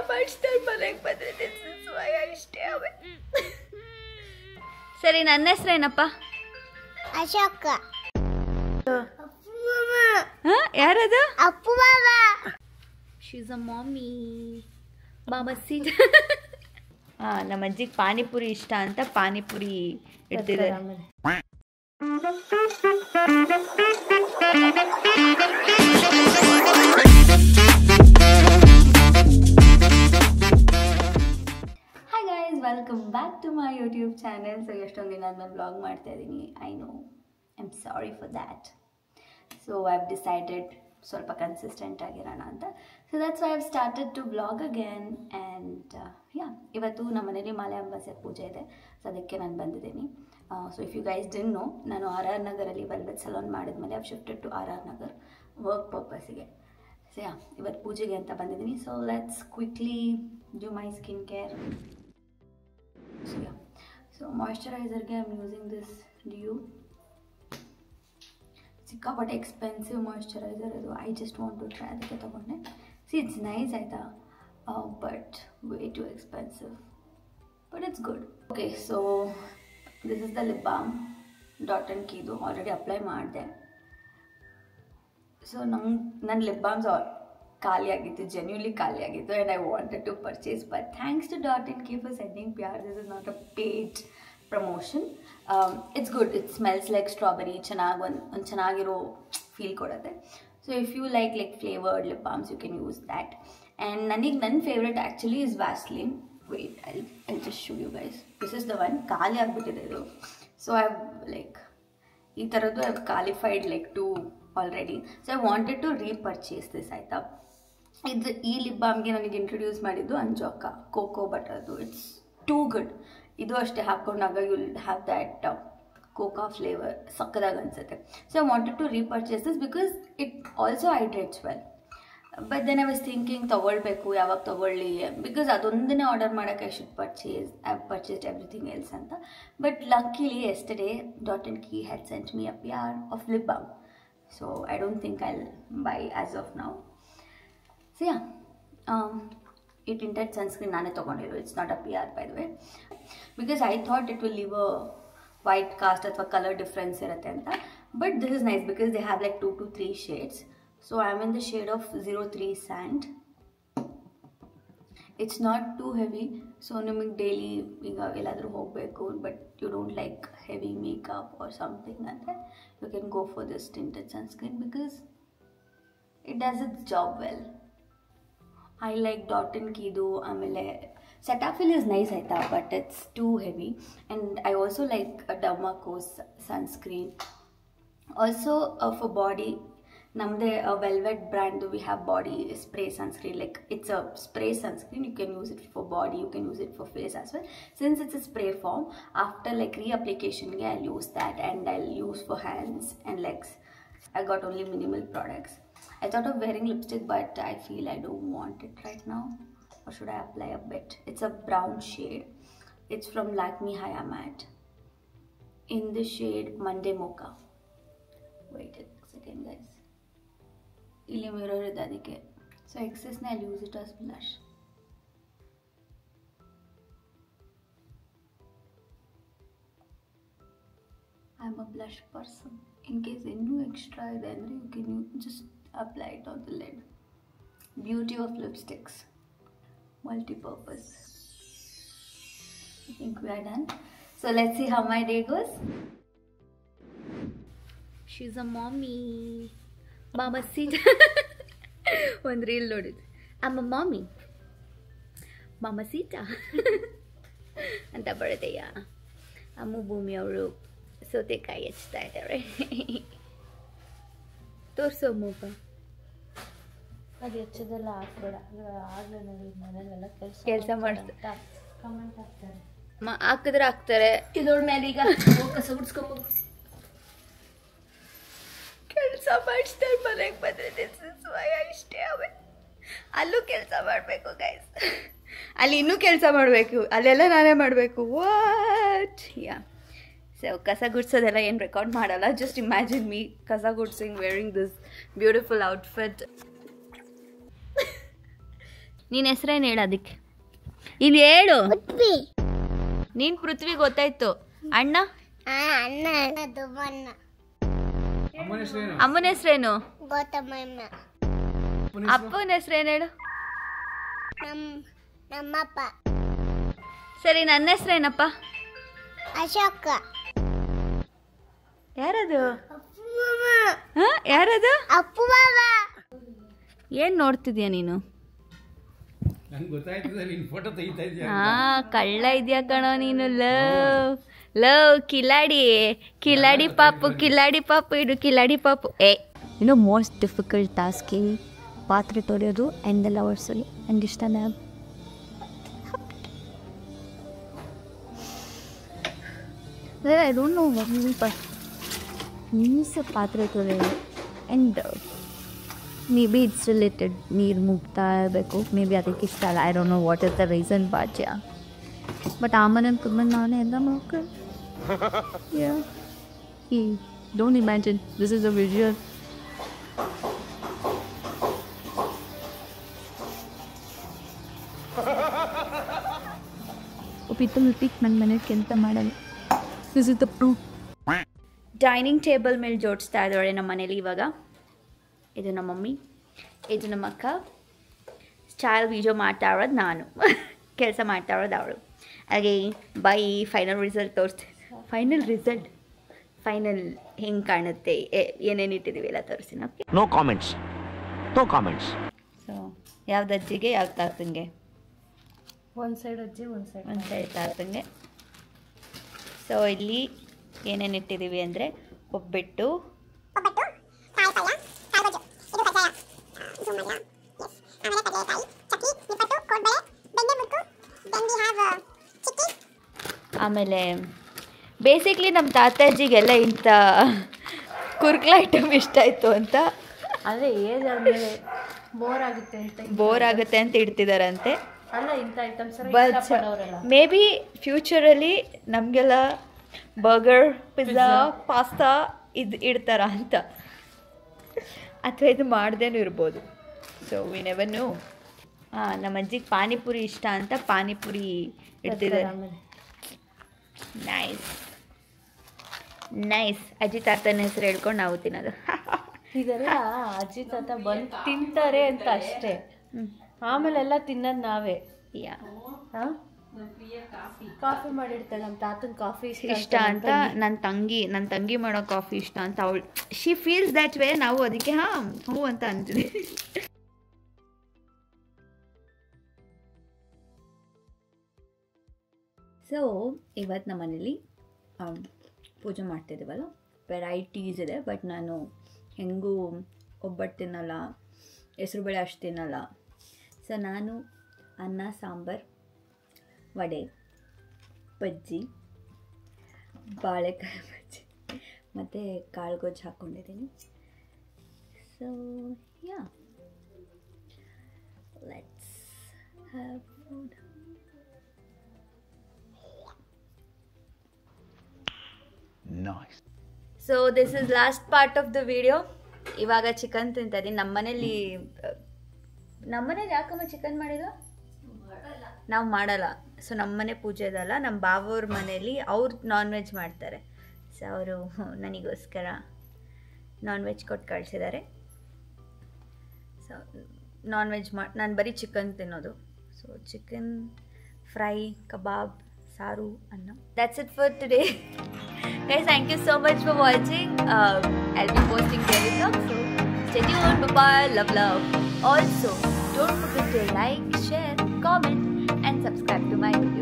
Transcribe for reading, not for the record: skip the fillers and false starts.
ಮಾಡ್ತಾರೆ ಮನೆಗೆ ಬಂದರೆ this is why I stay away. ಸರಿ, ನನ್ನ ಹೆಸರೇನಪ್ಪ? ಅಶೋಕ. ಯಾರದು? Appu Baba. She's a mommy. ಮಾಮ ಸೀಟ್. ನಮ್ಮ ಅಜ್ಜಿಗೆ ಪಾನಿಪುರಿ ಇಷ್ಟ ಅಂತ ಪಾನಿಪುರಿ ಇಡ್ತಿದ್ದಾರೆ. Hi guys, welcome back to my YouTube channel. So ಎಷ್ಟೊಂದು ದಿನ ಆದ್ಮೇಲೆ ವ್ಲಾಗ್ ಮಾಡ್ತಾ ಇದ್ದೀನಿ. I know, I am sorry for that. So I have decided ಸ್ವಲ್ಪ ಕನ್ಸಿಸ್ಟೆಂಟ್ ಆಗಿರೋಣ ಅಂತ. So that's why I have started to vlog again. And ಇವತ್ತು ನಮ್ಮ ಮನೇಲಿ ಮಾಲೆ ಅಮಾವಾಸ್ಯೆ ಪೂಜೆ ಇದೆ. ಸೊ ಅದಕ್ಕೆ ನಾನು ಬಂದಿದ್ದೀನಿ. So if you guys didn't know, ನಾನು RR ನಗರಲ್ಲಿ ವೆಲ್ವೆಟ್ ಸಲೂನ್ ಮಾಡಿದ್ಮೇಲೆ I've shifted to RR Nagar work ಪರ್ಪಸ್ಸಿಗೆ. ಸೊ ಇವತ್ತು ಪೂಜೆಗೆ ಅಂತ ಬಂದಿದ್ದೀನಿ. So let's quickly do my skin care. So ಮಾಯ್ಶ್ಚರೈಸರ್ಗೆ I am using this dew. ಸಿಕ್ಕಾಪಟ್ಟೆ ಎಕ್ಸ್ಪೆನ್ಸಿವ್ ಮಾಯ್ಶ್ಚರೈಸರ್ ಇದು. I just want to try, ಅದಕ್ಕೆ ತೊಗೊಂಡೆ. ಸಿ ಇಟ್ಸ್ ನೈಸ್ ಆಯಿತಾ, but way too expensive, but it's good. Okay, so this is the lip balm dot and ಕೀದು. Already apply ಮಾಡಿದೆ. So ನನ್ನ lip balms ಖಾಲಿ ಆಗಿತ್ತು, genuinely ಖಾಲಿ ಆಗಿತ್ತು. And I wanted to purchase, but thanks to dot and key for sending PR. This is not a paid promotion. It's good. It smells like strawberry. ಚೆನ್ನಾಗಿ ಒಂದು ಚೆನ್ನಾಗಿರೋ feel ಕೊಡುತ್ತೆ. So if you like flavoured lip balms you can use that. And ನನ್ನ favourite actually is Vaseline. Wait, I just show you guys. This is the one. ಖಾಲಿ ಆಗಿಬಿಟ್ಟಿದೆ ಇದು. So I have ಈ ಥರದ್ದು I have qualified to already. So I wanted to repurchase this ಆಯಿತಾ. ಈ lip ಬಾಮ್ಗೆ ನನಗೆ ಇಂಟ್ರೊಡ್ಯೂಸ್ ಮಾಡಿದ್ದು ಅಂಜೋಕ ಕೋಕೋ ಬಟರ್ದು. It's too good. ಇದು ಅಷ್ಟೇ, ಹಾಕ್ಕೊಂಡಾಗ you will have that cocoa flavour. ಸಕ್ಕದಾಗಿ ಅನಿಸುತ್ತೆ. So I wanted to repurchase this because it also hydrates well. But then I was thinking ತೊಗೊಳ್ಬೇಕು, ಯಾವಾಗ ತೊಗೊಳ್ಳಿ, ಬಿಕಾಸ್ ಅದೊಂದನ್ನೇ ಆರ್ಡರ್ ಮಾಡೋಕ್ಕೆ I should purchase. I purchased everything else ಅಂತ. But luckily yesterday Dot and Key had sent me a PR of lip balm. So I don't think I will buy as of now. ಸೊ ಈ tinted sunscreen ನಾನೇ ತೊಗೊಂಡಿರೋ. It's not a PR by the way, because I thought it will leave a white cast ಅಥವಾ colour difference ಇರುತ್ತೆ ಅಂತ. But this is nice because they have 2 to 3 shades. So I am in the shade of 03 Sand. It's not too heavy. So ನಿಮಗೆ daily ಈಗ ಎಲ್ಲಾದರೂ ಹೋಗಬೇಕು, but you don't like heavy makeup or something ಅಂದರೆ you can go for this tinted sunscreen because it does its job well. I like Dot and ಕೀದು. ಆಮೇಲೆ Cetaphil is nice ಆಯಿತಾ, but it's too heavy. And I also like Dermaco's sunscreen. Also for body ನಮ್ಮದೇ Velvet brand we have body spray sunscreen. It's a spray sunscreen. You can use it for body, you can use it for face as well. Since it's a spray form, after ರೀಅಪ್ಲಿಕೇಶನ್ಗೆ I use that. And I use for hands and legs. I got only minimal products. I thought of wearing lipstick, but I feel I don't want it right now. Or should I apply a bit? It's a brown shade. It's from Lakme Haya Matte in the shade Monday Mocha. Wait a second, guys. Illi mirror ಇದೆ ಅದಕ್ಕೆ. So excess na I'll use it as blush. I'm a blush person. In case ಇನ್ನೂ extra ಇದೆ ಅಂದರೆ you can just apply it on the lid. Beauty of lipsticks. Multi-purpose. I think we are done. So let's see how my day goes. She's a mommy. Mama seat. ಒಂದು reel ನೋಡಿದ್ದು. I'm a mommy. Mama Sita. ಅಂತ ಬರುತ್ತೆಯಾ. ಅಮ್ಮು ಭೂಮಿ ಅವರು ಸೌತೆಕಾಯಿ ಹೆಚ್ಚುತ್ತಾ ಇದ್ದಾರೆ. ತೋರಿಸೋ ಮೂಗ. ಅದು ಹೆಚ್ಚದೆಲ್ಲ ಹಾಕ್ಬೇಡ. ಆಗಲೇ ನೋಡಿ ಮನೆಯಲ್ಲೆಲ್ಲ ಕೆಲಸ ಮಾಡ್ತಾರೆ, ಕಮೆಂಟ್ ಹಾಕ್ತಾರೆ. ಹಾಕಿದ್ರೆ ಹಾಕ್ತಾರೆ. ಇದೋಳ ಮೇಲೆ ಈಗ ಕಸ ಗುಡ್ಸ್ಕೊಂಬೋದು. ಕೆಲಸ ಮಾಡಿಸ್ತಾರೆ ಮನೆಗೆ ಬಂದರೆ this is why I stay ಅವೇ. ಅಲ್ಲೂ ಕೆಲಸ ಮಾಡಬೇಕು ಗೈಸ್. ಅಲ್ಲಿ ಇನ್ನೂ ಕೆಲಸ ಮಾಡಬೇಕು, ಅಲ್ಲೆಲ್ಲ ನಾನೇ ಮಾಡಬೇಕು. What yeah. ಸೊ ಕಸ ಗುಡ್ಸೋದೆಲ್ಲ ಏನು ರೆಕಾರ್ಡ್ ಮಾಡಲ್ಲ. ಜಸ್ಟ್ ಇಮ್ಯಾಜಿನ್ ಮೀ ಕಸ ಗುಡ್ಸಿಂಗ್ ವೇರಿಂಗ್ ದಿಸ್ ಬ್ಯೂಟಿಫುಲ್ ಔಟ್ಫಿಟ್. ನೀನು ಹೆಸ್ರೇನು ಹೇಳು ಅದಕ್ಕೆ. ಇಲ್ಲಿ ಹೇಳು. ನೀನು ಪೃಥ್ವಿ ಗೊತ್ತಾಯ್ತು. ಅಣ್ಣ ಅಮ್ಮನ ಹೆಸ್ರೇನು? ಅಪ್ಪನ ಹೆಸ್ರೇನು ಹೇಳು? ನಮ್ಮಪ್ಪ. ಸರಿ, ನನ್ನ ಹೆಸ್ರೇನಪ್ಪ? ಅಶೋಕ. ಯಾರದು? ಯಾರದು? ಅಪ್ಪು ಬಾಬಾ. ಏನು ನೋಡ್ತಿದ್ಯಾ ನೀನು? ಕಳ್ಳ ಇದೆಯಾ ಕಣೋ ನೀನು. ಲವ್ ಕಿಲಾಡಿ ಪಾಪು ಇದು ಕಿಲಾಡಿ ಪಾಪು. ಮೋಸ್ಟ್ ಡಿಫಿಕಲ್ಟ್ ಟಾಸ್ಕ್ ಪಾತ್ರೆ ತೊಳೆಯೋದು ಆ್ಯಂಡ್ ದ ಲವರ್ಸ್. ನಂಗೆ ಇಷ್ಟನೇ. ಐ ಡೋಂಟ್ ನೋ ಮೀನ್ಸ್ ಪಾತ್ರೆ ತೊಳೆಯೋದು and maybe it's related ನೀರು ಮುಗ್ತಾ ಇರಬೇಕು. ಮೇ ಬಿ ಅದಕ್ಕೆ ಇಷ್ಟ ಅಲ್ಲ. I don't know what is the reason ಬಾಜ್ಯ. ಬಟ್ ಆ ಮನೇಲಿ ಕುದ್ಮೇಲೆ ನಾನೇ ಎಲ್ಲ ಮಾಡ್ಕೊಂಡು don't imagine this is a visual. Pic ನನ್ನ ಮನೆಗೆ ಕೆಲಸ ಮಾಡಲ್ಲ. This is the proof. Dining table ಮೇಲೆ ಜೋಡಿಸ್ತಾ ಇದ್ದಾಳೆ ನಮ್ಮ ಮನೇಲಿ ಇವಾಗ. ಇದು ನಮ್ಮ ಮಮ್ಮಿ, ಇದು ನಮ್ಮ ಅಕ್ಕ. ಸ್ಟೈಲ್ ವೀಡಿಯೋ ಮಾಡ್ತಾ ಇರೋದು ನಾನು, ಕೆಲಸ ಮಾಡ್ತಾ ಇರೋದು ಅವಳು. ಹಾಗೆ ಬೈ ಫೈನಲ್ ರಿಸಲ್ಟ್ ತೋರಿಸ್ತೀನಿ. ಫೈನಲ್ ಹೆಂಗೆ ಕಾಣುತ್ತೆ, ಏನೇನು ಇಟ್ಟಿದ್ದೀವಿ ಎಲ್ಲ ತೋರಿಸ್ತೀನಿ. Okay, no comments. ಸೊ ಯಾವ್ದು ಅಜ್ಜಿಗೆ ಯಾವ್ದು ತಾತಂಗೆ? ಒಂದು ಸೈಡ್ ಅಜ್ಜಿ, ಒಂದು ಸೈಡ್ ತಾತಂಗೆ. ಸೊ ಇಲ್ಲಿ ಏನೇನು ಇಟ್ಟಿದ್ದೀವಿ ಅಂದರೆ ಒಬ್ಬಟ್ಟು, ಆಮೇಲೆ ಬೇಸಿಕ್ಲಿ ನಮ್ಮ ತಾತಾಜಿಗೆಲ್ಲ ಇಂಥ ಕುರ್ಕಲ ಐಟಮ್ ಇಷ್ಟ ಆಯಿತು ಅಂತ, ಅಂದರೆ ಏಜ್ ಆದಮೇಲೆ ಬೋರ್ ಆಗುತ್ತೆ ಅಂತ ಇಡ್ತಿದಾರಂತೆ. ಅಲ್ಲ, ಇಂಥ ಐಟಮ್ಸ್ ಮೇ ಬಿ ಫ್ಯೂಚರಲ್ಲಿ ನಮಗೆಲ್ಲ ಬರ್ಗರ್, ಪಿಜ್ಜಾ, ಪಾಸ್ತಾ ಇದು ಇಡ್ತಾರ ಅಂತ, ಅಥವಾ ಇದು ಮಾಡ್ದೇನೂ ಇರ್ಬೋದು. So we never know. ನಮ್ಮ ಅಜ್ಜಿಗೆ ಪಾನಿಪುರಿ ಇಷ್ಟ ಅಂತ ಪಾನಿಪುರಿ ಇಡ್ತಿದ್ದಾರೆ. ನೈಸ್. ಅಜ್ಜಿ ತಾತನ ಹೆಸರು ಹೇಳ್ಕೊಂಡು ನಾವು ತಿನ್ನೋದು. ಇದೆಲ್ಲ ಅಜ್ಜಿ ತಾತ ಬಂದು ತಿಂತಾರೆ ಅಂತ ಅಷ್ಟೇ. ಆಮೇಲೆಲ್ಲ ತಿನ್ನೋದು ನಾವೇ. ಕಾಫಿ ಮಾಡಿರ್ತಾಳೆ ನಮ್ಮ ತಾತನ, ಕಾಫಿ ಇಷ್ಟ ಅಂತ. ನನ್ನ ತಂಗಿ ಮಾಡೋ ಕಾಫಿ ಇಷ್ಟ ಅಂತ ಅವಳು, ಶಿ ಫೀಲ್ಸ್ ದ್ಯಾಟ್ ವೇ. ನಾವು ಅದಕ್ಕೆ ಹ್ಞೂ ಅಂತ ಅಂತೀವಿ. ಸೊ ಇವತ್ತು ನಮ್ಮ ಮನೇಲಿ ಪೂಜೆ ಮಾಡ್ತಿದ್ದೀವಲ್ಲ, ವೆರೈಟೀಸ್ ಇದೆ. ಬಟ್ ನಾನು ಹೆಂಗೂ ಒಬ್ಬಟ್ಟು ತಿನ್ನಲ್ಲ, ಹೆಸ್ರುಬೇಳೆ ಅಷ್ಟು ತಿನ್ನಲ್ಲ. ಸೊ ನಾನು ಅನ್ನ, ಸಾಂಬಾರು, ವಡೆ, ಬಜ್ಜಿ, ಬಾಳೆಕಾಯಿ ಬಜ್ಜಿ ಮತ್ತು ಕಾಳುಗೊಜ್ಜು ಹಾಕ್ಕೊಂಡಿದ್ದೀನಿ. So yeah, let's have food. Nice. So this is last part of the video. ಇವಾಗ ಚಿಕನ್ ತಿಂತಾ ಇದ್ದೀನಿ. ನಮ್ಮ ಮನೇಲಿ ಯಾಕಮ್ಮ ಚಿಕನ್ ಮಾಡಿಲ್ಲ? ನಾವು ಮಾಡಲ್ಲ. ಸೊ ನಮ್ಮ ಮನೆ ಪೂಜೆ ಇದಲ್ಲ, ನಮ್ಮ ಬಾವವ್ರ ಮನೇಲಿ ಅವ್ರು ನಾನ್ ವೆಜ್ ಮಾಡ್ತಾರೆ. ಸೊ ಅವರು ನನಗೋಸ್ಕರ ನಾನ್ ವೆಜ್ ಕೊಟ್ಟು ಕಳಿಸಿದ್ದಾರೆ. ಸೊ ನಾನ್ ವೆಜ್ ನಾನು ಬರೀ ಚಿಕನ್ ತಿನ್ನೋದು. ಸೊ ಚಿಕನ್ ಫ್ರೈ, ಕಬಾಬ್, ಸಾರು, ಅನ್ನ. That's it for today. Guys, thank you so much for watching. I'll be posting daily vlogs, so stay tuned. Bye-bye. Love. Also, don't forget to like, share, comment and subscribe to my video.